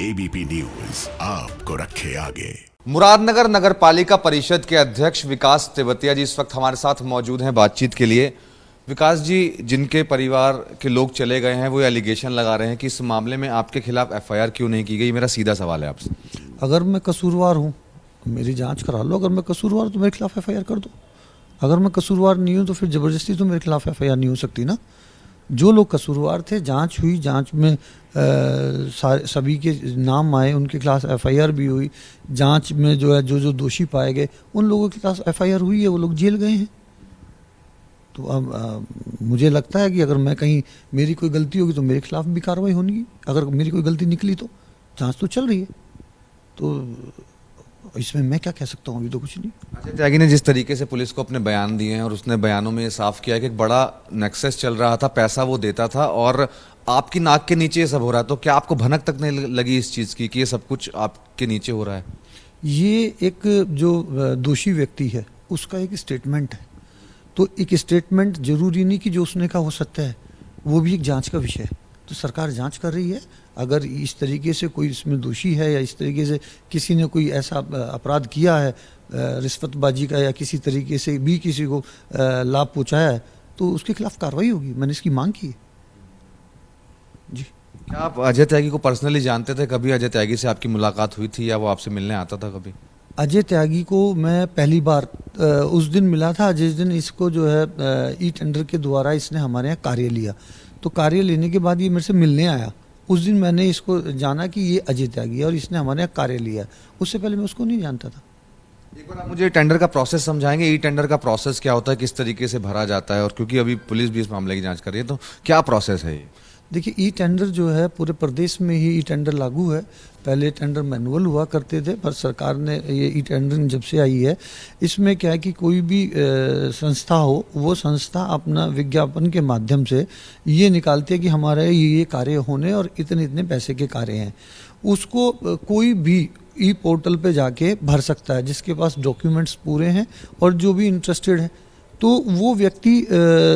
ABP news आपको रखे आगे। मुरादनगर नगर पालिका परिषद के अध्यक्ष विकास तेवतिया जी इस वक्त हमारे साथ मौजूद हैं बातचीत के लिए। विकास जी, जिनके परिवार के लोग चले गए हैं वो एलिगेशन लगा रहे हैं कि इस मामले में आपके खिलाफ एफआईआर क्यों नहीं की गई। मेरा सीधा सवाल है आपसे। अगर मैं कसूरवार हूँ मेरी जांच करा लो, अगर मैं कसूरवार हूं तो मेरे खिलाफ एफआईआर कर दो। अगर मैं कसूरवार नहीं हूँ तो फिर ज़बरदस्ती तो मेरे खिलाफ एफआईआर नहीं हो सकती ना। जो लोग कसूरवार थे, जांच हुई, जांच में सभी के नाम आए, उनके खिलाफ एफआईआर भी हुई। जांच में जो है जो दोषी पाए गए उन लोगों के खिलाफ एफआईआर हुई है, वो लोग जेल गए हैं। तो अब मुझे लगता है कि अगर मैं कहीं मेरी कोई गलती होगी तो मेरे खिलाफ भी कार्रवाई होगी। अगर मेरी कोई गलती निकली तो जांच तो चल रही है, तो इसमें मैं क्या कह सकता हूँ, अभी तो कुछ नहीं। अजय त्यागी ने जिस तरीके से पुलिस को अपने बयान दिए हैं और उसने बयानों में ये साफ किया है कि एक बड़ा नेक्सस चल रहा था, पैसा वो देता था और आपकी नाक के नीचे ये सब हो रहा है, तो क्या आपको भनक तक नहीं लगी इस चीज़ की कि ये सब कुछ आपके नीचे हो रहा है? ये एक जो दोषी व्यक्ति है उसका एक स्टेटमेंट है, तो एक स्टेटमेंट जरूरी नहीं कि जो उसने कहा हो सकता है, वो भी एक जांच का विषय है। तो सरकार जांच कर रही है। अगर इस तरीके से कोई इसमें दोषी है या इस तरीके से किसी ने कोई ऐसा अपराध किया है रिश्वतबाजी का या किसी तरीके से भी किसी को लाभ पहुंचाया है, तो उसके खिलाफ कार्रवाई होगी। मैंने इसकी मांग की है जी। क्या आप अजय त्यागी को पर्सनली जानते थे? कभी अजय त्यागी से आपकी मुलाकात हुई थी या वो आपसे मिलने आता था कभी? अजय त्यागी को मैं पहली बार उस दिन मिला था जिस दिन इसको जो है ई टेंडर के द्वारा इसने हमारे यहाँ कार्य लिया। तो कार्य लेने के बाद ये मेरे से मिलने आया। उस दिन मैंने इसको जाना कि ये अजय त्यागी है और इसने हमारे यहाँ कार्य लिया। उससे पहले मैं उसको नहीं जानता था। एक बार आप मुझे टेंडर का प्रोसेस समझाएंगे? ई टेंडर का प्रोसेस क्या होता है, किस तरीके से भरा जाता है? और क्योंकि अभी पुलिस भी इस मामले की जांच कर रही है, तो क्या प्रोसेस है ये? देखिए, ई टेंडर जो है पूरे प्रदेश में ही ई टेंडर लागू है। पहले टेंडर मैनुअल हुआ करते थे, पर सरकार ने ये ई टेंडरिंग जब से आई है, इसमें क्या है कि कोई भी संस्था हो, वो संस्था अपना विज्ञापन के माध्यम से ये निकालती है कि हमारे ये कार्य होने और इतने इतने पैसे के कार्य हैं। उसको कोई भी ई पोर्टल पे जाके भर सकता है जिसके पास डॉक्यूमेंट्स पूरे हैं और जो भी इंटरेस्टेड है, तो वो व्यक्ति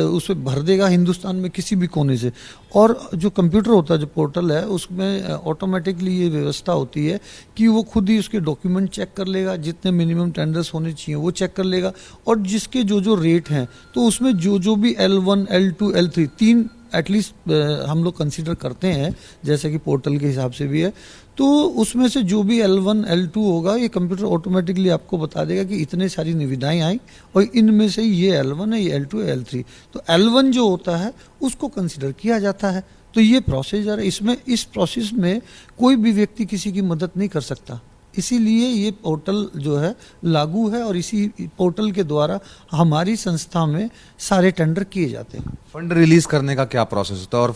उसे भर देगा हिंदुस्तान में किसी भी कोने से। और जो कंप्यूटर होता है, जो पोर्टल है, उसमें ऑटोमेटिकली ये व्यवस्था होती है कि वो खुद ही उसके डॉक्यूमेंट चेक कर लेगा, जितने मिनिमम टेंडर्स होने चाहिए वो चेक कर लेगा, और जिसके जो रेट हैं तो उसमें जो भी L1, L2, L3 तीन एटलीस्ट हम लोग कंसीडर करते हैं, जैसे कि पोर्टल के हिसाब से भी है। तो उसमें से जो भी L1, L2 होगा, ये कंप्यूटर ऑटोमेटिकली आपको बता देगा कि इतने सारी निविदाएं आई और इनमें से ये L1 है, ये L2 है, L3। तो L1 जो होता है उसको कंसीडर किया जाता है। तो ये प्रोसीजर है। इसमें इस प्रोसेस में कोई भी व्यक्ति किसी की मदद नहीं कर सकता, इसीलिए ये पोर्टल जो है लागू है और इसी पोर्टल के द्वारा हमारी संस्था में सारे टेंडर किए जाते हैं। फंड रिलीज करने का क्या प्रोसेस होता है और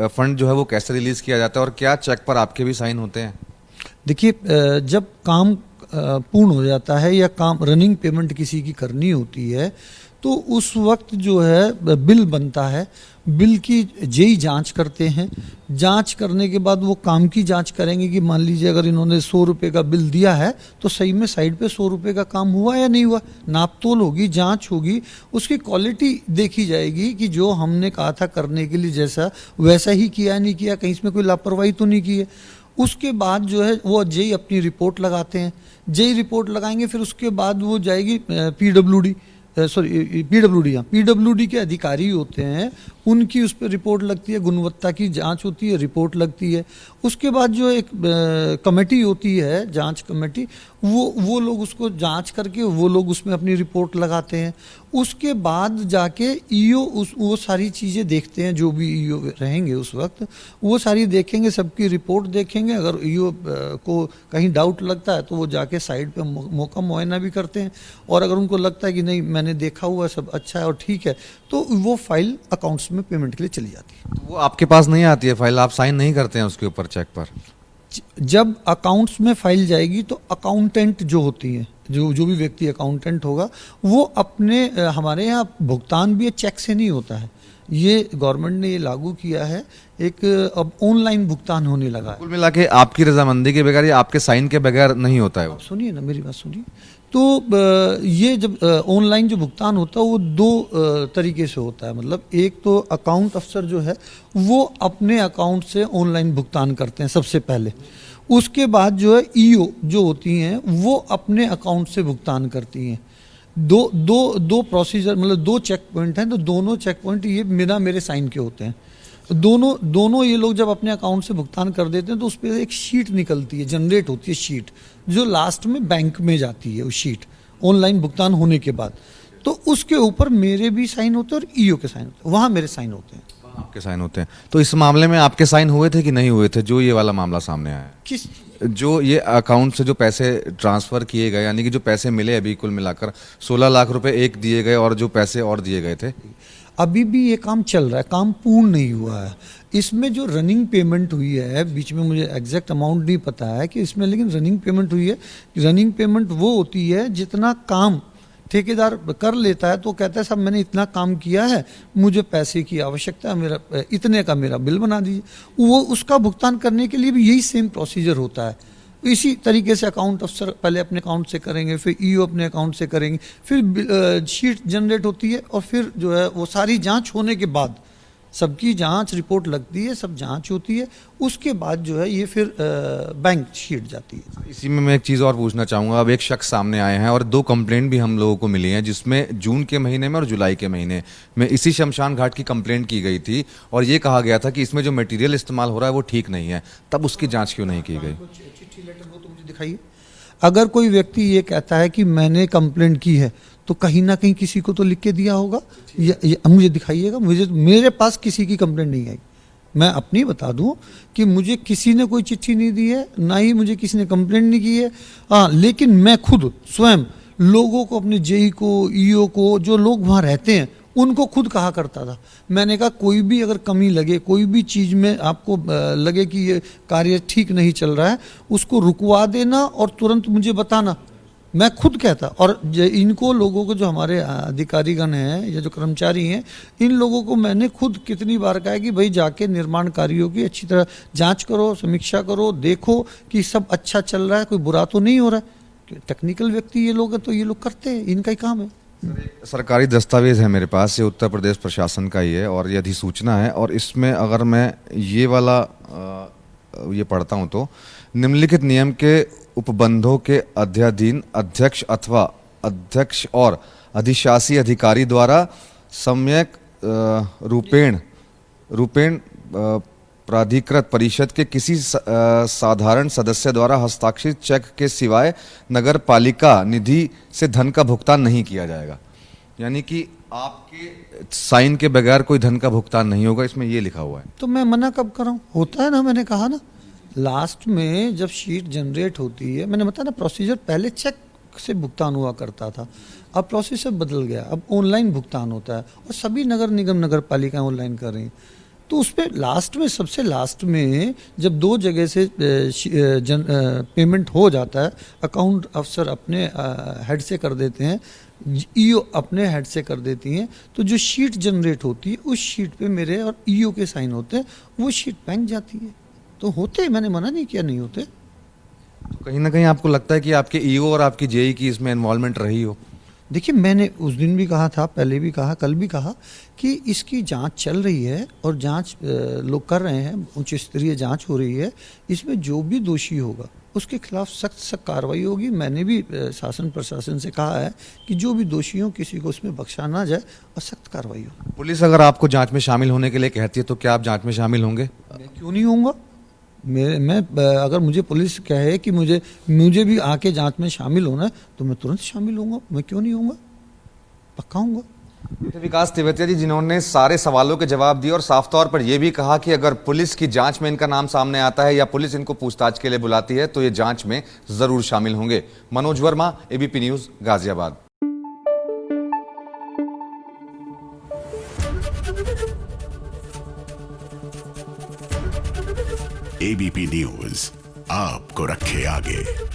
फंड जो है वो कैसे रिलीज किया जाता है और क्या चेक पर आपके भी साइन होते हैं? देखिए, जब काम पूर्ण हो जाता है या काम रनिंग पेमेंट किसी की करनी होती है, तो उस वक्त जो है बिल बनता है। बिल की जेई जांच करते हैं। जांच करने के बाद वो काम की जांच करेंगे कि मान लीजिए अगर इन्होंने 100 रुपये का बिल दिया है तो सही में साइड पे 100 रुपये का काम हुआ या नहीं हुआ। नापतोल होगी, जांच होगी, उसकी क्वालिटी देखी जाएगी कि जो हमने कहा था करने के लिए जैसा वैसा ही किया नहीं किया, कहीं इसमें कोई लापरवाही तो नहीं की है। उसके बाद जो है वो जेई अपनी रिपोर्ट लगाते हैं। जेई रिपोर्ट लगाएंगे, फिर उसके बाद वो जाएगी पीडब्ल्यूडी के अधिकारी होते हैं, उनकी उस पर रिपोर्ट लगती है, गुणवत्ता की जांच होती है, रिपोर्ट लगती है। उसके बाद जो एक कमेटी होती है, जांच कमेटी, वो लोग उसको जांच करके वो लोग उसमें अपनी रिपोर्ट लगाते हैं। उसके बाद जाके ईओ वो सारी चीज़ें देखते हैं, जो भी ईओ रहेंगे उस वक्त वो सारी देखेंगे, सबकी रिपोर्ट देखेंगे। अगर ईओ को कहीं डाउट लगता है तो वो जाके साइड पे मौका मुआयना भी करते हैं, और अगर उनको लगता है कि नहीं मैंने देखा हुआ सब अच्छा है और ठीक है, तो वो फाइल अकाउंट्स में पेमेंट के लिए चली जाती है। तो वो आपके पास नहीं आती है फाइल, आप साइन नहीं करते हैं उसके ऊपर चेक पर? जब अकाउंट्स में फाइल जाएगी तो अकाउंटेंट जो होती है, जो भी व्यक्ति अकाउंटेंट होगा, वो अपने हमारे यहाँ भुगतान भी चेक से नहीं होता है। ये गवर्नमेंट ने ये लागू किया है, एक अब ऑनलाइन भुगतान होने लगा है। कुल मिला के आपकी रजामंदी के बगैर या आपके साइन के बगैर नहीं होता है वो? सुनिए ना, मेरी बात सुनिए। तो ये जब ऑनलाइन जो भुगतान होता है वो दो तरीके से होता है। मतलब एक तो अकाउंट अफसर जो है वो अपने अकाउंट से ऑनलाइन भुगतान करते हैं सबसे पहले। उसके बाद जो है ईओ जो होती हैं वो अपने अकाउंट से भुगतान करती हैं। दो प्रोसीजर, मतलब 2 चेक पॉइंट हैं, तो दोनों चेक पॉइंट ये मेरे साइन के होते हैं। दोनों ये लोग जब अपने अकाउंट से भुगतान कर देते हैं तो उस पर एक शीट निकलती है, जनरेट होती है शीट, जो लास्ट में बैंक में जाती है। उस शीट ऑनलाइन भुगतान होने के बाद तो उसके ऊपर मेरे भी साइन होते हैं और ईओ के साइन होते हैं, वहाँ मेरे साइन होते हैं। आपके साइन होते हैं। तो इस मामले में आपके साइन हुए थे कि नहीं हुए थे, जो ये वाला मामला सामने आया है? किस जो ये अकाउंट से जो पैसे ट्रांसफर किए गए, यानी कि जो पैसे मिले अभी कुल मिलाकर 16 लाख रुपए एक दिए गए और जो पैसे और दिए गए थे, अभी भी ये काम चल रहा है, काम पूर्ण नहीं हुआ है। इसमें जो रनिंग पेमेंट हुई है, बीच में मुझे एग्जैक्ट अमाउंट नहीं पता है कि इसमें, लेकिन रनिंग पेमेंट हुई है। रनिंग पेमेंट वो होती है जितना काम ठेकेदार कर लेता है, तो कहता है साहब मैंने इतना काम किया है, मुझे पैसे की आवश्यकता है, मेरा इतने का मेरा बिल बना दीजिए। वो उसका भुगतान करने के लिए भी यही सेम प्रोसीजर होता है। इसी तरीके से अकाउंट अफसर पहले अपने अकाउंट से करेंगे, फिर ईओ अपने अकाउंट से करेंगे, फिर शीट जनरेट होती है और फिर जो है वो सारी जांच होने के बाद, सबकी जांच रिपोर्ट लगती है, सब जांच होती है, उसके बाद जो है ये फिर बैंक शीट जाती है। इसी में मैं एक चीज़ और पूछना चाहूँगा। अब एक शख्स सामने आए हैं और 2 कंप्लेंट भी हम लोगों को मिली हैं, जिसमें जून के महीने में और जुलाई के महीने में इसी शमशान घाट की कंप्लेंट की गई थी और ये कहा गया था कि इसमें जो मटेरियल इस्तेमाल हो रहा है वो ठीक नहीं है। तब उसकी जाँच क्यों नहीं की गई? चिट्ठी लेटर वो तो मुझे दिखाइए। अगर कोई व्यक्ति ये कहता है कि मैंने कंप्लेंट की है तो कहीं ना कहीं किसी को तो लिख के दिया होगा, मुझे दिखाइएगा। मेरे पास किसी की कंप्लेंट नहीं आई। मैं अपनी बता दूं कि मुझे किसी ने कोई चिट्ठी नहीं दी है, ना ही मुझे किसी ने कंप्लेंट नहीं की है। हाँ, लेकिन मैं खुद स्वयं लोगों को, अपने जेई को, ईओ को, जो लोग वहाँ रहते हैं उनको खुद कहा करता था। मैंने कहा कोई भी अगर कमी लगे, कोई भी चीज़ में आपको लगे कि ये कार्य ठीक नहीं चल रहा है, उसको रुकवा देना और तुरंत मुझे बताना। मैं खुद कहता। और इनको लोगों को, जो हमारे अधिकारीगण हैं या जो कर्मचारी हैं, इन लोगों को मैंने खुद कितनी बार कहा है कि भाई जाके निर्माण कार्यों की अच्छी तरह जांच करो, समीक्षा करो, देखो कि सब अच्छा चल रहा है, कोई बुरा तो नहीं हो रहा है। टेक्निकल व्यक्ति ये लोग हैं तो ये लोग करते हैं, इनका ही काम है। सरकारी दस्तावेज है मेरे पास, ये उत्तर प्रदेश प्रशासन का ही है और ये अधिसूचना है। और इसमें अगर मैं ये वाला ये पढ़ता हूँ तो निम्नलिखित नियम के उपबंधों के अध्याधीन अध्यक्ष अथवा अध्यक्ष और अधिशासी अधिकारी द्वारा सम्यक रूपेण प्राधिकृत परिषद के किसी साधारण सदस्य द्वारा हस्ताक्षरित चेक के सिवाय नगर पालिका निधि से धन का भुगतान नहीं किया जाएगा। यानी कि आपके साइन के बगैर कोई धन का भुगतान नहीं होगा, इसमें ये लिखा हुआ है। तो मैं मना कब करूं? होता है ना, मैंने कहा ना, लास्ट में जब शीट जनरेट होती है, मैंने बताया ना प्रोसीजर, पहले चेक से भुगतान हुआ करता था, अब प्रोसीजर बदल गया, अब ऑनलाइन भुगतान होता है और सभी नगर निगम, नगर पालिकाएं ऑनलाइन कर रही हैं। तो उस पर लास्ट में, सबसे लास्ट में जब 2 जगह से पेमेंट हो जाता है, अकाउंट अफसर अपने हेड से कर देते हैं, ईओ अपने हेड से कर देती हैं, तो जो शीट जनरेट होती है उस शीट पे मेरे और ईओ के साइन होते हैं, वो शीट बैंक जाती है। तो होते, मैंने मना नहीं किया नहीं होते। तो कहीं ना कहीं आपको लगता है कि आपके ईओ और आपकी जेई की इसमें इन्वॉल्वमेंट रही हो? देखिए, मैंने उस दिन भी कहा था, पहले भी कहा, कल भी कहा कि इसकी जांच चल रही है और जांच लोग कर रहे हैं, उच्च स्तरीय जांच हो रही है। इसमें जो भी दोषी होगा उसके खिलाफ सख्त कार्रवाई होगी। मैंने भी शासन प्रशासन से कहा है कि जो भी दोषी हो किसी को उसमें बख्शा ना जाए और सख्त कार्रवाई हो। पुलिस अगर आपको जांच में शामिल होने के लिए कहती है तो क्या आप जांच में शामिल होंगे? मैं क्यों नहीं होऊंगा? मैं अगर मुझे पुलिस कहे कि मुझे भी आके जांच में शामिल होना है तो मैं तुरंत शामिल होऊंगा। मैं क्यों नहीं होऊंगा? पक्का होऊंगा। विकास तेवतिया जी, जिन्होंने सारे सवालों के जवाब दिए और साफ तौर पर यह भी कहा कि अगर पुलिस की जांच में इनका नाम सामने आता है या पुलिस इनको पूछताछ के लिए बुलाती है तो ये जांच में जरूर शामिल होंगे। Manoj Verma, ABP news, Ghaziabad. ABP news आपको रखे आगे।